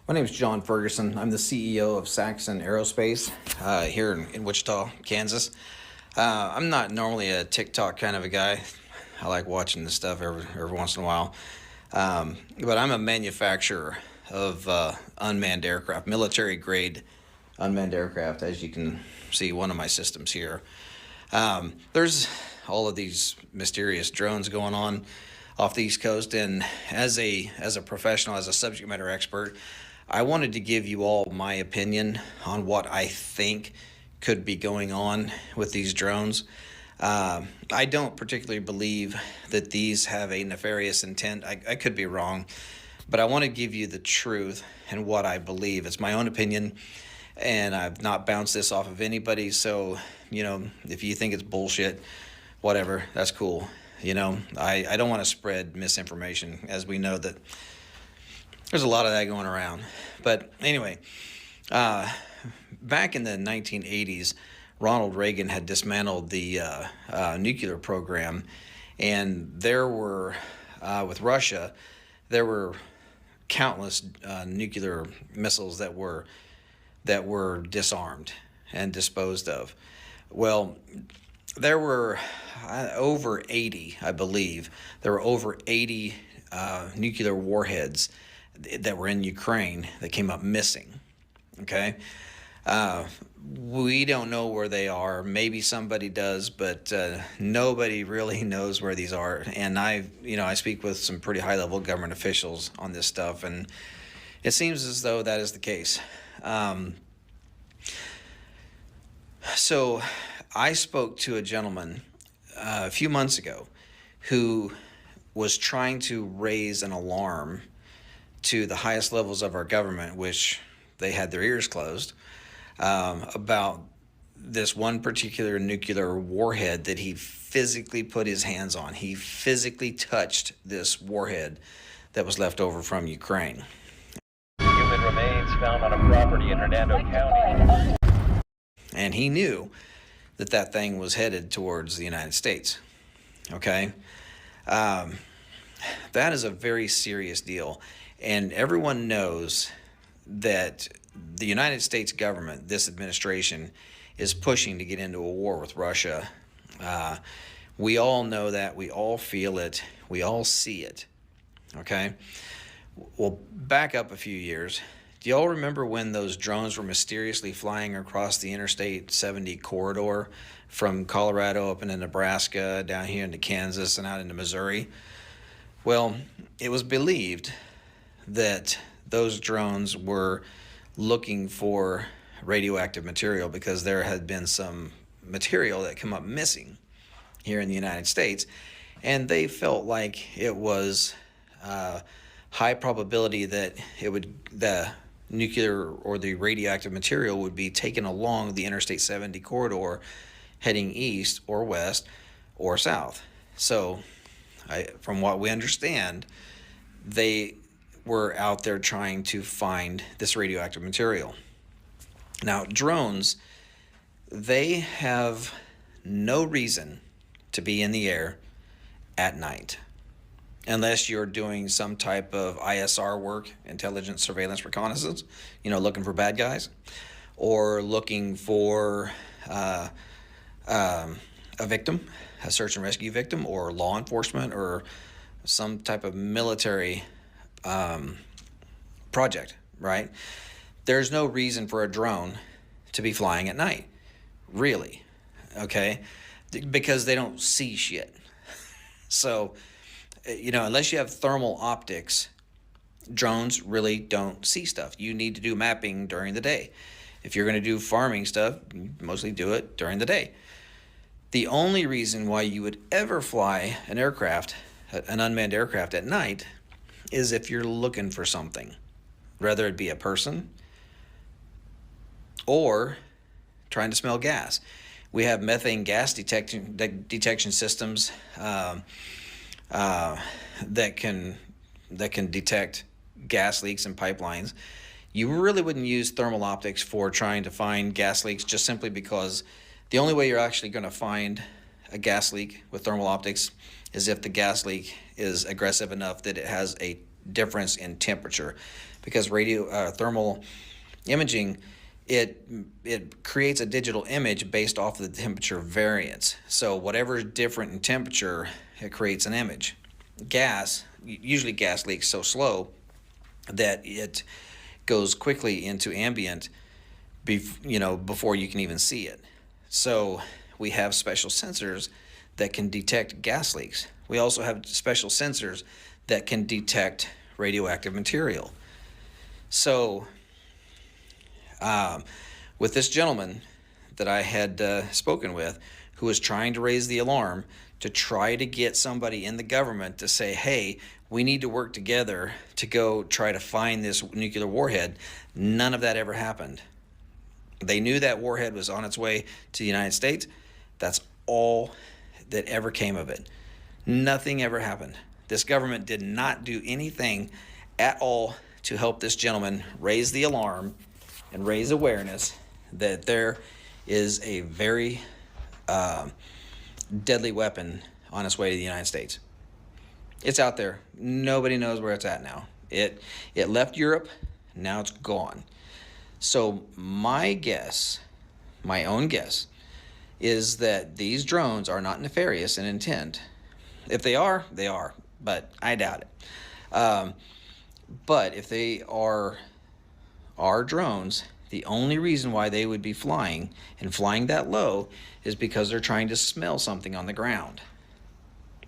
My name is John Ferguson. I'm the CEO of Saxon Aerospace here in Wichita, Kansas. I'm not normally a TikTok kind of a guy. I like watching this stuff every once in a while. But I'm a manufacturer of unmanned aircraft, military grade unmanned aircraft, as you can see one of my systems here. There's all of these mysterious drones going on off the East Coast, and as a professional, as a subject matter expert, I wanted to give you all my opinion on what I think could be going on with these drones. I don't particularly believe that these have a nefarious intent. I could be wrong, but I want to give you the truth and what I believe. It's my own opinion, and I've not bounced this off of anybody. So, if you think it's bullshit, whatever, that's cool. I don't want to spread misinformation, as we know that there's a lot of that going around. But anyway, back in the 1980s, Ronald Reagan had dismantled the nuclear program, and there were, with Russia, there were countless nuclear missiles that were disarmed and disposed of. Well, there were over 80, I believe. There were over 80 nuclear warheads that were in Ukraine that came up missing. Okay, we don't know where they are. Maybe somebody does, but nobody really knows where these are. And I speak with some pretty high-level government officials on this stuff, and it seems as though that is the case. So I spoke to a gentleman a few months ago who was trying to raise an alarm to the highest levels of our government, which they had their ears closed, about this one particular nuclear warhead that he physically put his hands on. He physically touched this warhead that was left over from Ukraine. Human remains found on a property in Hernando County. And he knew that thing was headed towards the United States. Okay? That is a very serious deal. And everyone knows that the United States government, this administration, is pushing to get into a war with Russia. We all know that. We all feel it. We all see it. Okay? Well, back up a few years. Do y'all remember when those drones were mysteriously flying across the Interstate 70 corridor from Colorado up into Nebraska, down here into Kansas, and out into Missouri? Well, it was believed that those drones were looking for radioactive material because there had been some material that come up missing here in the United States, and they felt like it was high probability that the nuclear or the radioactive material would be taken along the Interstate 70 corridor heading east or west or south. So from what we understand, they were out there trying to find this radioactive material. Now, drones, they have no reason to be in the air at night unless you're doing some type of ISR work, intelligence, surveillance, reconnaissance, looking for bad guys, or looking for a victim, a search and rescue victim, or law enforcement, or some type of military project, right? There's no reason for a drone to be flying at night, really, okay? Because they don't see shit. So, unless you have thermal optics, drones really don't see stuff. You need to do mapping during the day. If you're going to do farming stuff, you mostly do it during the day. The only reason why you would ever fly an aircraft, an unmanned aircraft at night, is if you're looking for something, whether it be a person or trying to smell gas. We have methane gas detection systems that can detect gas leaks in pipelines. You really wouldn't use thermal optics for trying to find gas leaks, just simply because the only way you're actually going to find a gas leak with thermal optics is if the gas leak is aggressive enough that it has a difference in temperature because thermal imaging, it creates a digital image based off of the temperature variance. So whatever is different in temperature, it creates an image. Usually gas leaks so slow that it goes quickly into ambient before you can even see it. So we have special sensors that can detect gas leaks. We also have special sensors that can detect radioactive material. So with this gentleman that I had spoken with, who was trying to raise the alarm to try to get somebody in the government to say, hey, we need to work together to go try to find this nuclear warhead, none of that ever happened. They knew that warhead was on its way to the United States. That's all that ever came of it. Nothing ever happened. This government did not do anything at all to help this gentleman raise the alarm and raise awareness that there is a very deadly weapon on its way to the United States. It's out there. Nobody knows where it's at now. It left Europe. Now it's gone. So my own guess, is that these drones are not nefarious in intent. If they are, they are, but I doubt it. But if they are drones, the only reason why they would be flying and flying that low is because they're trying to smell something on the ground.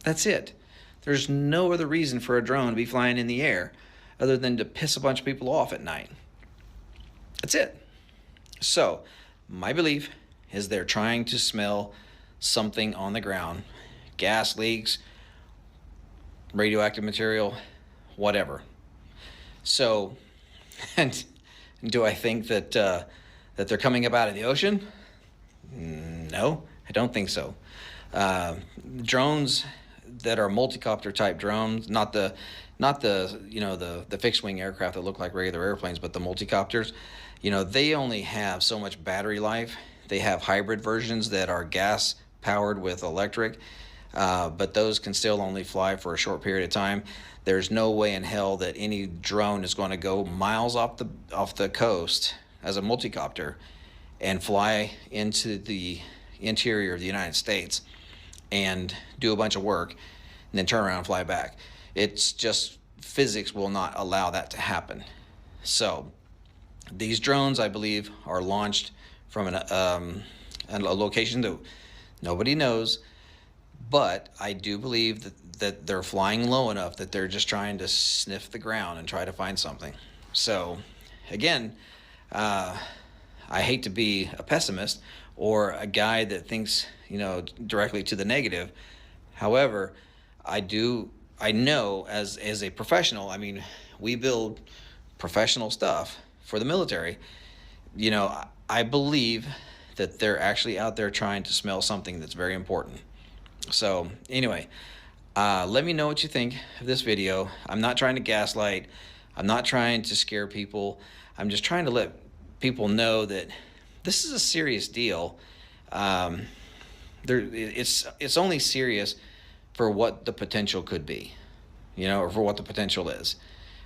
That's it. There's no other reason for a drone to be flying in the air other than to piss a bunch of people off at night. That's it. So my belief is they're trying to smell something on the ground. Gas leaks, radioactive material, whatever. So, and do I think that that they're coming up out of the ocean? No, I don't think so. Drones that are multi-copter type drones, not the fixed wing aircraft that look like regular airplanes, but the multi-copters, they only have so much battery life. They have hybrid versions that are gas powered with electric, but those can still only fly for a short period of time. There's no way in hell that any drone is going to go miles off the coast as a multicopter and fly into the interior of the United States and do a bunch of work and then turn around and fly back. It's just physics will not allow that to happen. So these drones, I believe, are launched from a location that nobody knows, but I do believe that they're flying low enough that they're just trying to sniff the ground and try to find something. So again, I hate to be a pessimist or a guy that thinks directly to the negative. However, I know as a professional, I mean, we build professional stuff for the military. I believe that they're actually out there trying to smell something that's very important. So anyway, let me know what you think of this video. I'm not trying to gaslight. I'm not trying to scare people. I'm just trying to let people know that this is a serious deal. It's only serious for what the potential could be, or for what the potential is.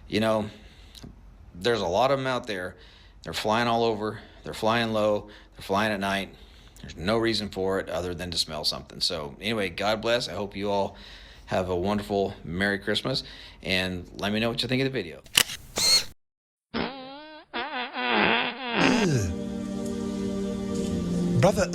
There's a lot of them out there. They're flying all over. They're flying low. They're flying at night. There's no reason for it other than to smell something. So anyway, God bless. I hope you all have a wonderful Merry Christmas. And let me know what you think of the video. Brother,